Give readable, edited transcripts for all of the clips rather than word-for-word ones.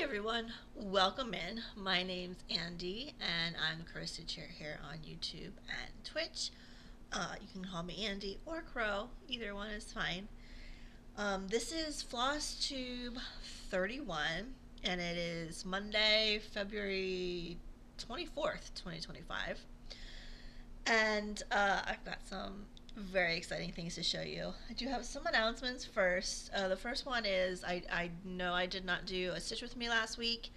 Everyone, welcome in. My name's Andy, and I'm the Crow Stitcher here on YouTube and Twitch. You can call me Andy or Crow, either one is fine. This is Flosstube 31, and it is Monday, February 24th, 2025. And I've got some very exciting things to show you. I do have some announcements first. The first one is I know I did not do a Stitch with Me last week.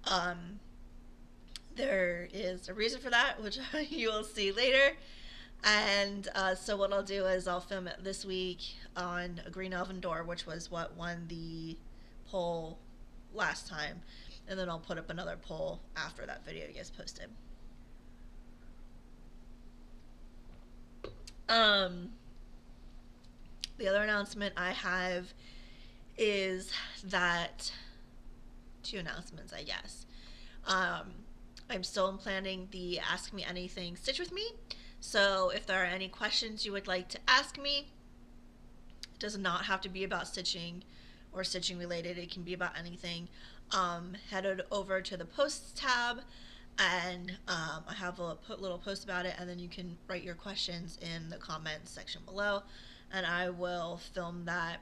Um, there is a reason for that, which you will see later. And so what I'll do is I'll film it this week on a Green Oven Door, which was what won the poll last time. And then I'll put up another poll after that video gets posted. Um, the other announcement I have is that two announcements, I guess. Um, I'm still planning the Ask Me Anything Stitch with Me. So if there are any questions you would like to ask me, it does not have to be about stitching or stitching related. It can be about anything. Headed over to the posts tab, and I have a little post about it, and then you can write your questions in the comments section below, and I will film that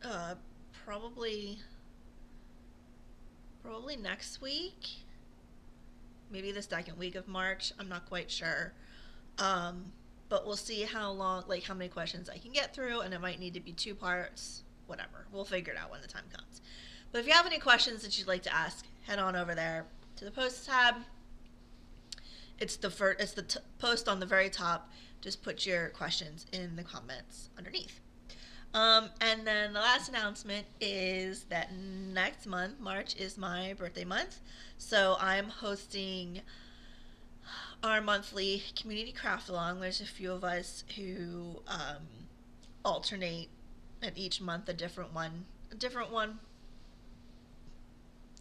uh, probably next week, maybe the second week of March. I'm not quite sure. But we'll see how long, like how many questions I can get through, and it might need to be two parts, whatever. We'll figure it out when the time comes. But if you have any questions that you'd like to ask, head on over there to the post tab. It's the post on the very top. Just put your questions in the comments underneath. And then the last announcement is that next month, March, is my birthday month. So I'm hosting our monthly community craft along. There's a few of us who alternate, and each month a different one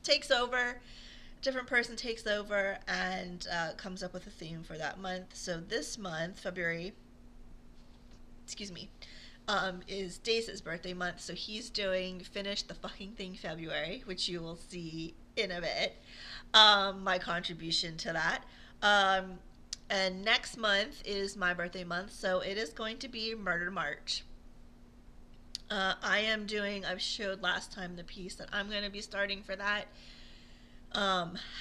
takes over. Different person takes over and comes up with a theme for that month. So this month, February, excuse me, is Dace's birthday month. So he's doing Finish the Fucking Thing February, which you will see in a bit. My contribution to that. And next month is my birthday month, so it is going to be Murder March. I've showed last time the piece that I'm going to be starting for that.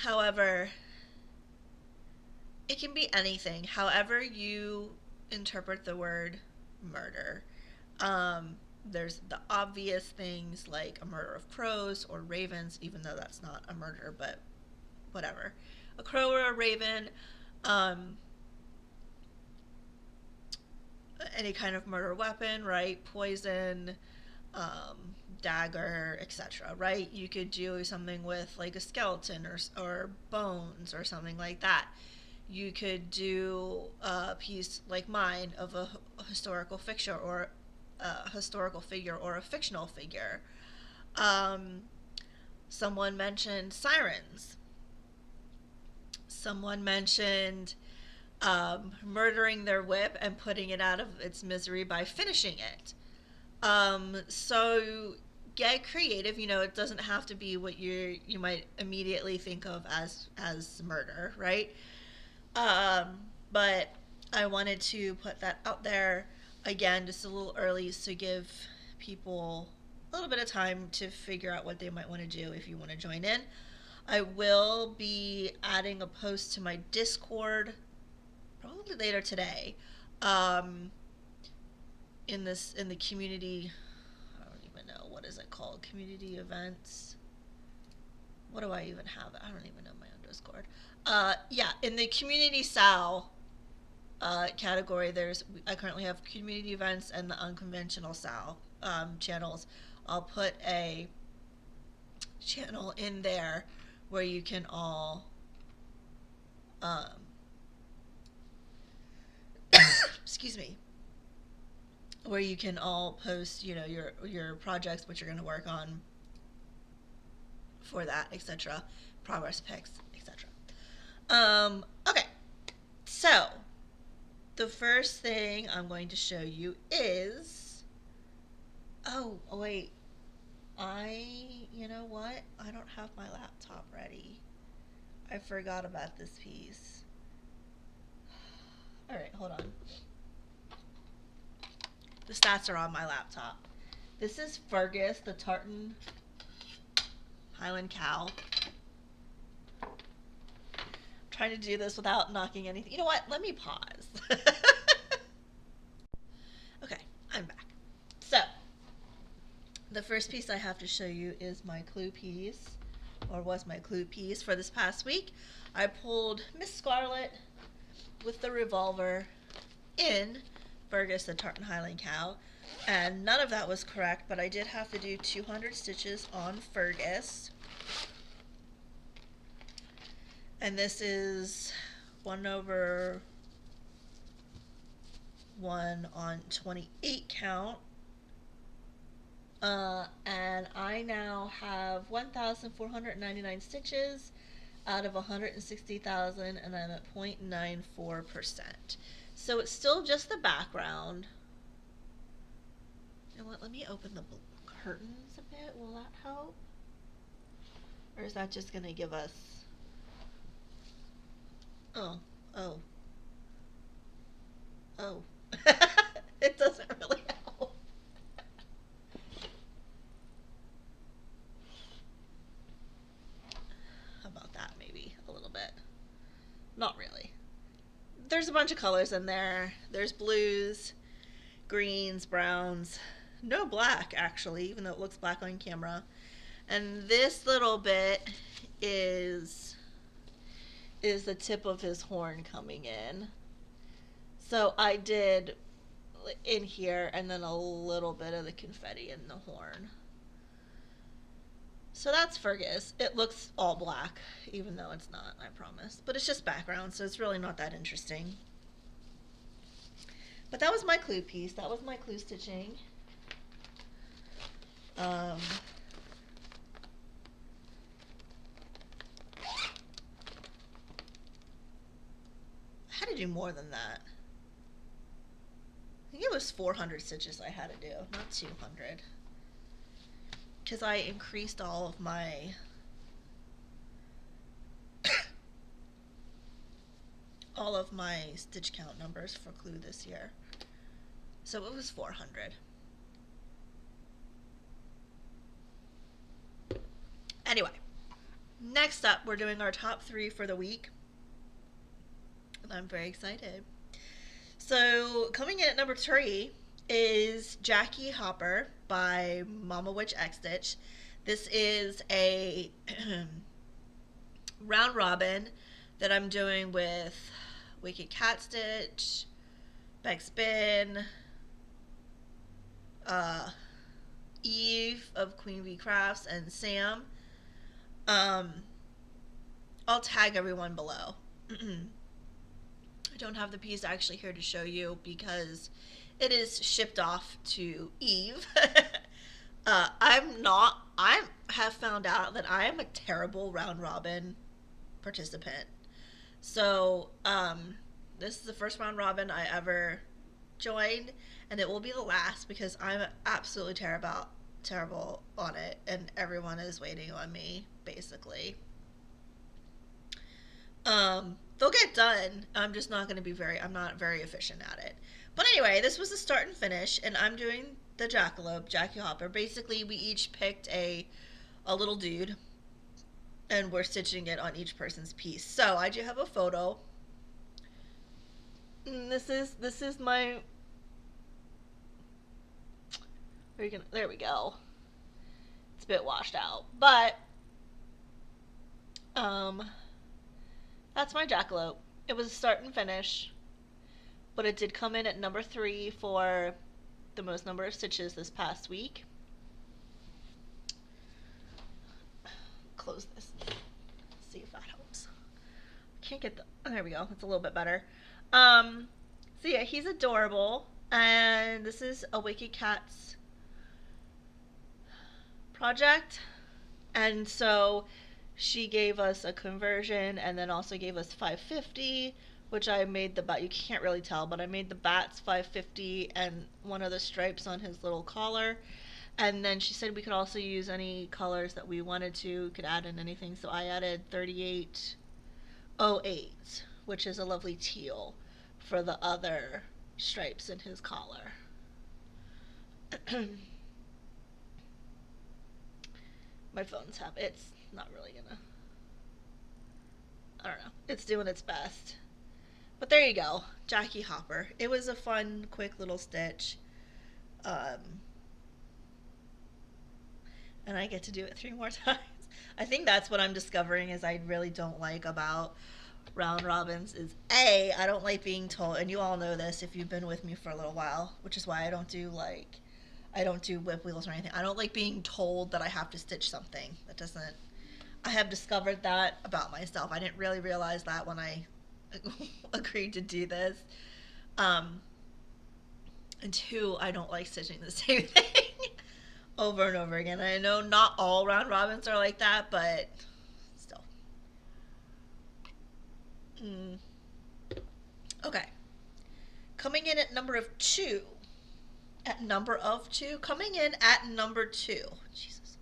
However, it can be anything. However you interpret the word murder. There's the obvious things like a murder of crows or ravens, even though that's not a murder, but whatever. A crow or a raven, any kind of murder weapon, right? Poison, dagger, etc. Right? You could do something with like a skeleton or bones or something like that. You could do a piece like mine of a historical figure or a fictional figure. Someone mentioned sirens. Someone mentioned murdering their whip and putting it out of its misery by finishing it. So get creative. It doesn't have to be what you might immediately think of as murder, right? But I wanted to put that out there again, just a little early, to give people a little bit of time to figure out what they might want to do if you want to join in. I will be adding a post to my Discord probably later today. In the community, I don't even know, what is it called? Community events. What do I even have? I don't even know my own Discord. Yeah, in the community SAL category, I currently have community events and the unconventional SAL channels. I'll put a channel in there where you can all excuse me, where you can all post your projects, what you're going to work on for that, etc., progress pics, etc. Okay, so the first thing I'm going to show you is, oh wait, You know what? I don't have my laptop ready. I forgot about this piece. Alright, hold on. The stats are on my laptop. This is Fergus, the tartan Highland cow. I'm trying to do this without knocking anything. You know what? Let me pause. Okay, I'm back. So, the first piece I have to show you is my clue piece, or was my clue piece for this past week. I pulled Miss Scarlet with the revolver in Fergus the Tartan Highland Cow, and none of that was correct, but I did have to do 200 stitches on Fergus. And this is 1/1 on 28 count. And I now have 1,499 stitches out of 160,000, and I'm at 0.94%. So it's still just the background. You know what? Let me open the curtains a bit. Will that help? Or is that just going to give us... Oh. It doesn't really help. How about that, maybe? A little bit. Not really. There's a bunch of colors in there. There's blues, greens, browns. No black, actually, even though it looks black on camera. And this little bit is the tip of his horn coming in. So I did in here, and then a little bit of the confetti in the horn. So that's Fergus. It looks all black, even though it's not, I promise. But it's just background, so it's really not that interesting. But that was my clue piece. That was my clue stitching. I had to do more than that. I think it was 400 stitches I had to do, not 200. Because I increased all of my stitch count numbers for clue this year. So it was 400. Anyway, next up we're doing our top 3 for the week. And I'm very excited. So coming in at number 3 is Jackie Hopper by Mama Witch X Stitch. This is a round robin that I'm doing with Wicked Cat Stitch, Beck Spin, Eve of Queen Bee Crafts, and Sam. I'll tag everyone below. I don't have the piece actually here to show you because it is shipped off to Eve. I have found out that I am a terrible round robin participant. So, this is the first round robin I ever joined, and it will be the last because I'm absolutely terrible on it, and everyone is waiting on me, basically. They'll get done. I'm just not going to be I'm not very efficient at it. But anyway, this was the start and finish, and I'm doing the jackalope, Jackie Hopper. Basically, we each picked a little dude, and we're stitching it on each person's piece. So I do have a photo. And this is my. There we go. It's a bit washed out, but that's my jackalope. It was a start and finish, but it did come in at number 3 for the most number of stitches this past week. Close this. See if that helps. Can't get there we go. It's a little bit better. So yeah, he's adorable, and this is a Wicked Cats project, and so she gave us a conversion and then also gave us 550, which I made the bat. You can't really tell, but I made the bats 550 and one of the stripes on his little collar. And then she said we could also use any colors that we wanted to, could add in anything. So I added 3808, which is a lovely teal for the other stripes in his collar. My phone's it's not really gonna, I don't know. It's doing its best. But there you go, Jackie Hopper. It was a fun, quick little stitch. Um, and I get to do it 3 more times. I think that's what I'm discovering is I really don't like about round robins is I don't like being told, and you all know this if you've been with me for a little while, which is why I don't do whip wheels or anything. I don't like being told that I have to stitch something. That doesn't. I have discovered that about myself. I didn't really realize that when I agreed to do this. Um, and two, I don't like stitching the same thing over and over again. I know not all round robins are like that, but still. Mm. Okay. Coming in at number of two. At number of two. Coming in at number two. Jesus.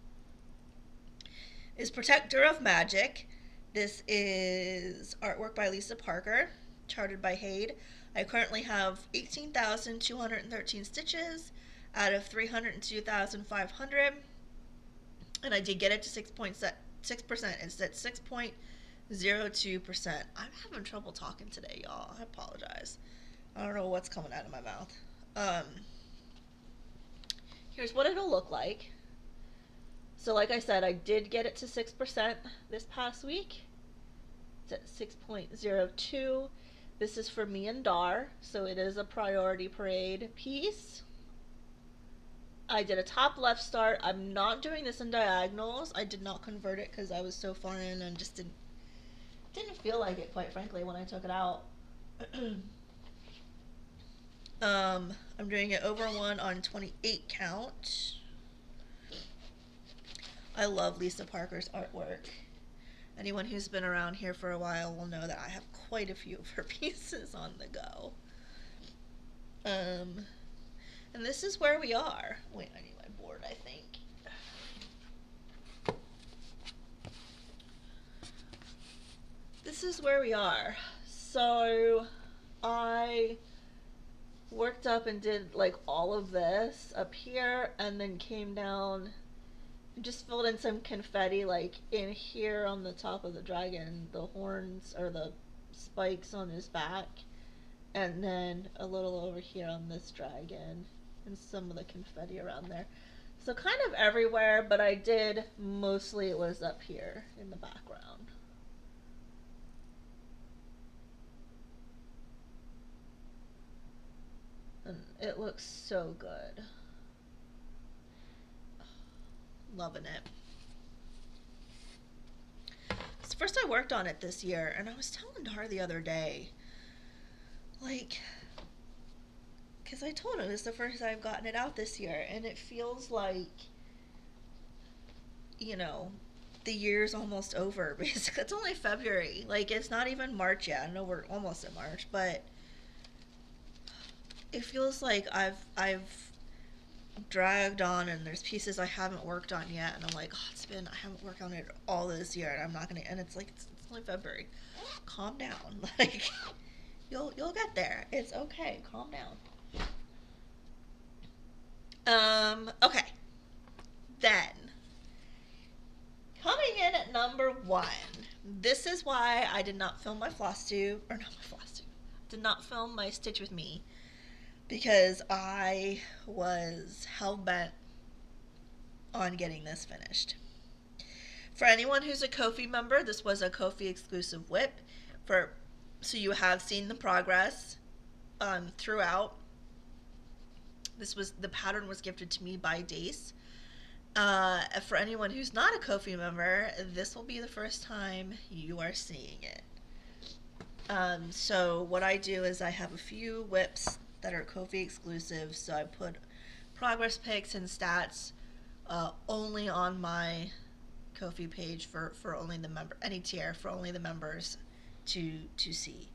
Is Protector of Magic. This is artwork by Lisa Parker, charted by Hade. I currently have 18,213 stitches out of 302,500, and I did get it to 6%. It's at 6.02%. I'm having trouble talking today, y'all. I apologize. I don't know what's coming out of my mouth. Um, Here's what it'll look like. So like I said, I did get it to 6% this past week. It's at 6.02. This is for me and Dar, so it is a priority parade piece. I did a top left start. I'm not doing this in diagonals. I did not convert it because I was so far in and just didn't feel like it, quite frankly, when I took it out. I'm doing it over 1 on 28 count. I love Lisa Parker's artwork. Anyone who's been around here for a while will know that I have quite a few of her pieces on the go. And this is where we are. Wait, I need my board, I think. This is where we are. So I worked up and did like all of this up here and then came down and just filled in some confetti like in here on the top of the dragon, the horns or the spikes on his back, and then a little over here on this dragon and some of the confetti around there. So kind of everywhere, but I did mostly it was up here in the background. And it looks so good. Loving it. So first I worked on it this year, and I was telling Dar the other day, like, because I told him it's the first I've gotten it out this year, and it feels like, you know, the year's almost over. Because it's only February. Like, it's not even March yet. I know we're almost in March, but it feels like I've dragged on and there's pieces I haven't worked on yet, and I'm like, oh, I haven't worked on it all this year, and I'm not gonna, and it's like it's only February. Calm down. Like, you'll get there. It's okay. Calm down. Okay. Then coming in at number 1. This is why I did not film my Flosstube, or not my Flosstube. Did not film my Stitch With Me, because I was hell-bent on getting this finished. For anyone who's a Ko-fi member, this was a Ko-fi exclusive whip. So you have seen the progress throughout. The pattern was gifted to me by Dace. For anyone who's not a Ko-fi member, this will be the first time you are seeing it. So what I do is I have a few whips that are Ko-fi exclusive, so I put progress pics and stats only on my Ko-fi page for only the member, any tier for only the members to see.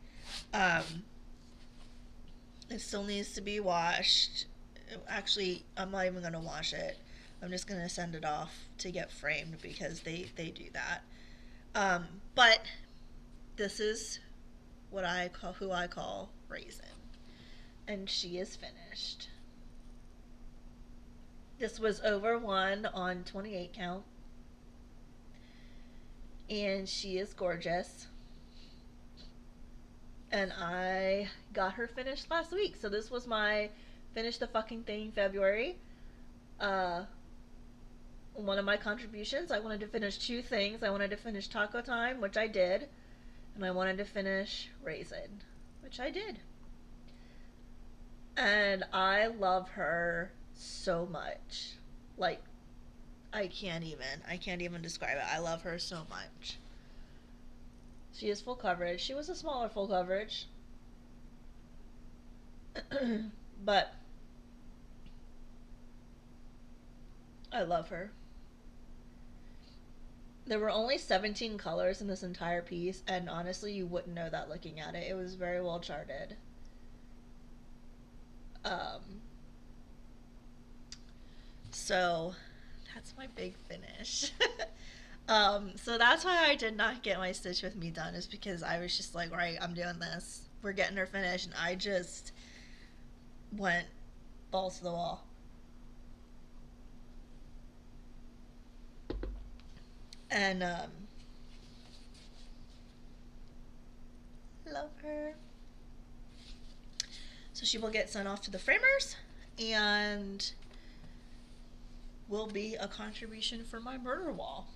It still needs to be washed. Actually, I'm not even going to wash it. I'm just gonna send it off to get framed because they do that. But this is what I call who I call Raisin, and she is finished. This was over one on 28 count, and she is gorgeous. And I got her finished last week, so this was my finish the fucking thing February. Uh, One of my contributions, I wanted to finish two things. I wanted to finish Taco Time, which I did, and I wanted to finish Raisin, which I did. And I love her so much. Like, I can't even describe it. I love her so much. She is full coverage. She was a smaller full coverage. But I love her. There were only 17 colors in this entire piece, and honestly, you wouldn't know that looking at it. It was very well charted. Um, so that's my big finish. So that's why I did not get my Stitch With Me done, is because I was just like, right, I'm doing this. We're getting her finished, and I just went balls to the wall. And love her. So she will get sent off to the framers and will be a contribution for my murder wall.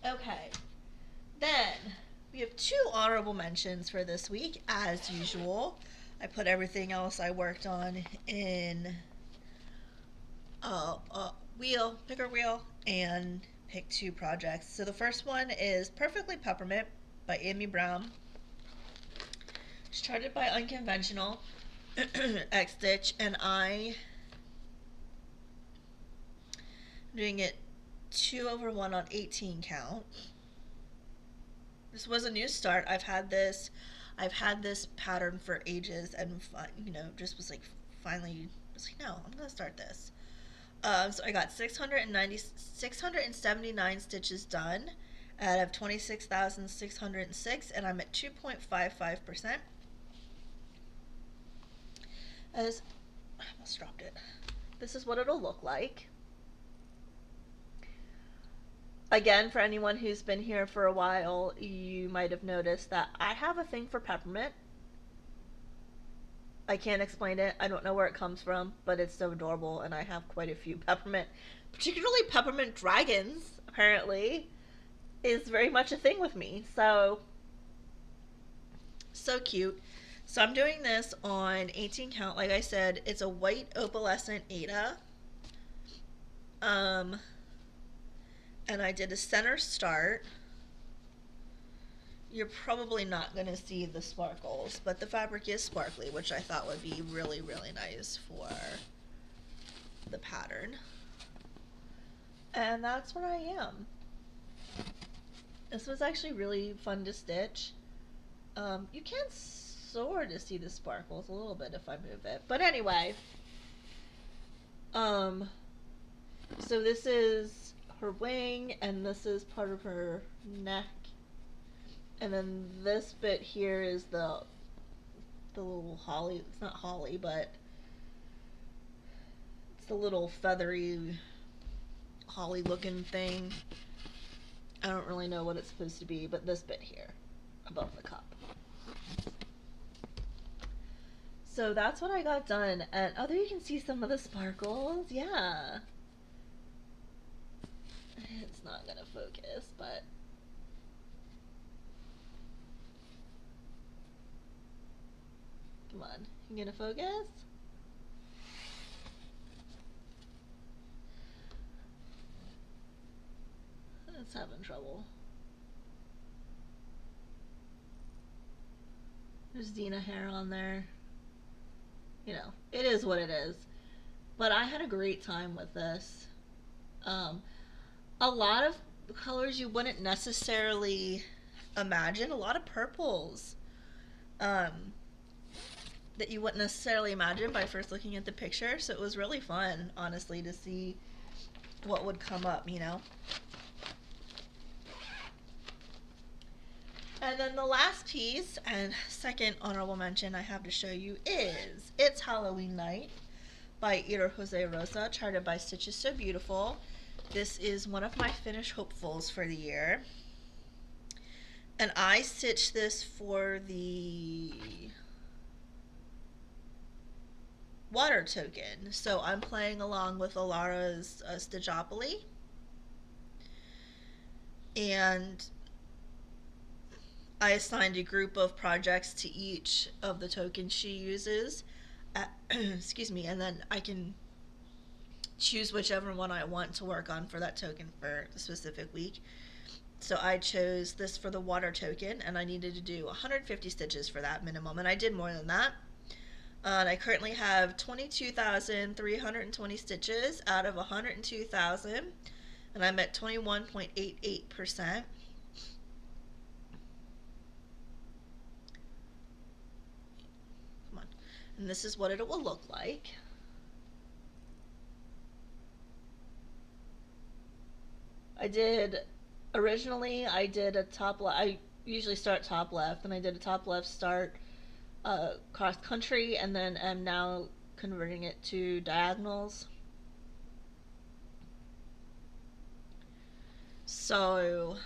Okay. Then we have two honorable mentions for this week, as usual. I put everything else I worked on in wheel, picker wheel, and pick two projects. So the first one is Perfectly Peppermint by Amy Brown. It's charted by Unconventional X Stitch, and I'm doing it 2 over 1 on 18 count. This was a new start. I've had this pattern for ages, and just was like, finally was like, no, I'm gonna start this. So I got 679 stitches done out of 26,606, and I'm at 2.55%. As I almost dropped it. This is what it'll look like. Again, for anyone who's been here for a while, you might have noticed that I have a thing for peppermint. I can't explain it. I don't know where it comes from, but it's so adorable, and I have quite a few peppermint, particularly peppermint dragons, apparently, is very much a thing with me. So cute. So I'm doing this on 18 count. Like I said, it's a white opalescent Ada. And I did a center start. You're probably not going to see the sparkles, but the fabric is sparkly, which I thought would be really, really nice for the pattern. And that's where I am. This was actually really fun to stitch. You can sort of see the sparkles a little bit if I move it. But anyway, so this is her wing, and this is part of her neck. And then this bit here is the little holly. It's not holly, but it's the little feathery holly looking thing. I don't really know what it's supposed to be, but this bit here above the cup. So that's what I got done. And there you can see some of the sparkles. Yeah. It's not gonna focus, but come on, you gonna focus? It's having trouble. There's Dina hair on there. It is what it is. But I had a great time with this. A lot of colors you wouldn't necessarily imagine. A lot of purples. that you wouldn't necessarily imagine by first looking at the picture. So it was really fun, honestly, to see what would come up, you know. And then the last piece and second honorable mention I have to show you is It's Halloween Night by Ira Jose Rosa, charted by Stitches So Beautiful. This is one of my finished hopefuls for the year. And I stitched this for the water token. So I'm playing along with Alara's Stitchopoly. And I assigned a group of projects to each of the tokens she uses. Excuse me, and then I can choose whichever one I want to work on for that token for the specific week. So I chose this for the water token, and I needed to do 150 stitches for that minimum, and I did more than that. And I currently have 22,320 stitches out of 102,000, and I'm at 21.88%. Come on. And this is what it will look like. Originally I did a top left. I usually start top left, and I did a top left start cross country, and then am now converting it to diagonals. So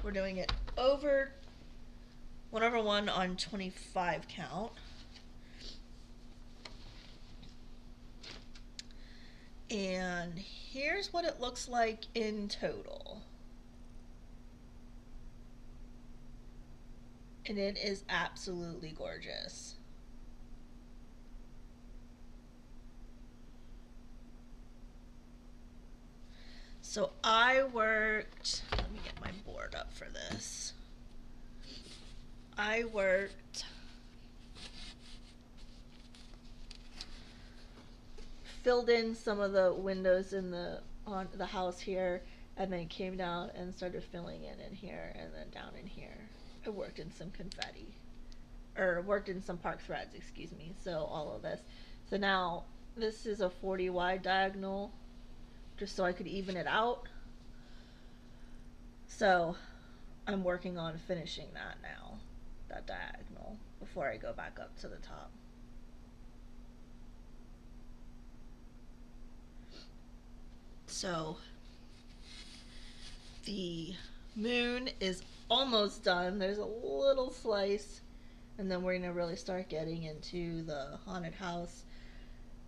we're doing it over 1/1 on 25 count. And here's what it looks like in total. And it is absolutely gorgeous. So I worked, let me get my board up for this. I worked filled in some of the windows in the on the house here, and then came down and started filling in here, and then down in here. I worked in some confetti, or worked in some park threads, excuse me. So all of this. So now this is a 40 wide diagonal, just so I could even it out. So I'm working on finishing that now, that diagonal, before I go back up to the top. So the moon is almost done. There's a little slice, and then we're gonna really start getting into the haunted house,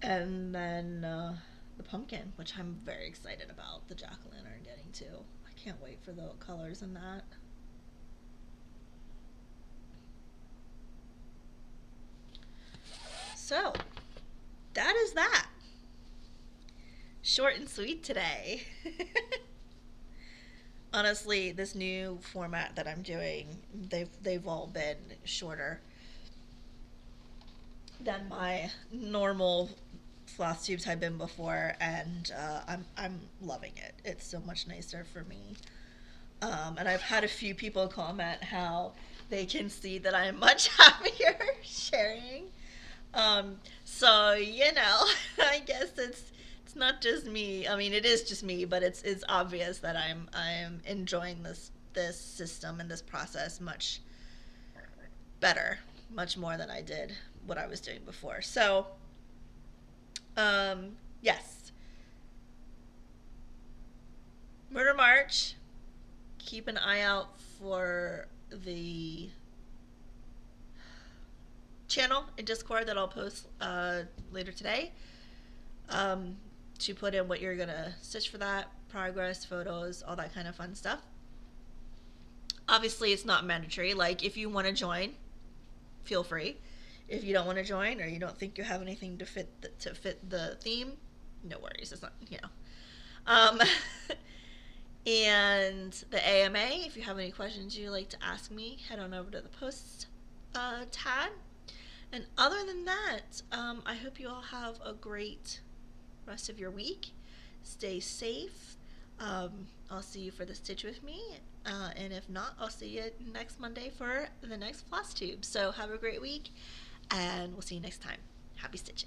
and then the pumpkin, which I'm very excited about. The jack-o'-lantern getting to. I can't wait for the colors in that. So that is that. Short and sweet today. Honestly, this new format that I'm doing, they've all been shorter than my normal Flosstubes have been before, and I'm loving it. It's so much nicer for me. And I've had a few people comment how they can see that I'm much happier sharing. So you know, I guess it's not just me. I mean, it is just me, but it's obvious that I'm enjoying this system and this process much better, much more than I did what I was doing before. So, yes, Murder March. Keep an eye out for the channel in Discord that I'll post later today. To put in what you're gonna stitch for that, progress, photos, all that kind of fun stuff. Obviously, it's not mandatory. Like, if you want to join, feel free. If you don't want to join, or you don't think you have anything to fit the theme, no worries. It's not, you know. And the AMA, if you have any questions you'd like to ask me, head on over to the posts tab. And other than that, I hope you all have a great rest of your week. Stay safe. I'll see you for the Stitch with me. And if not, I'll see you next Monday for the next Flosstube. So have a great week, And we'll see you next time. Happy stitching.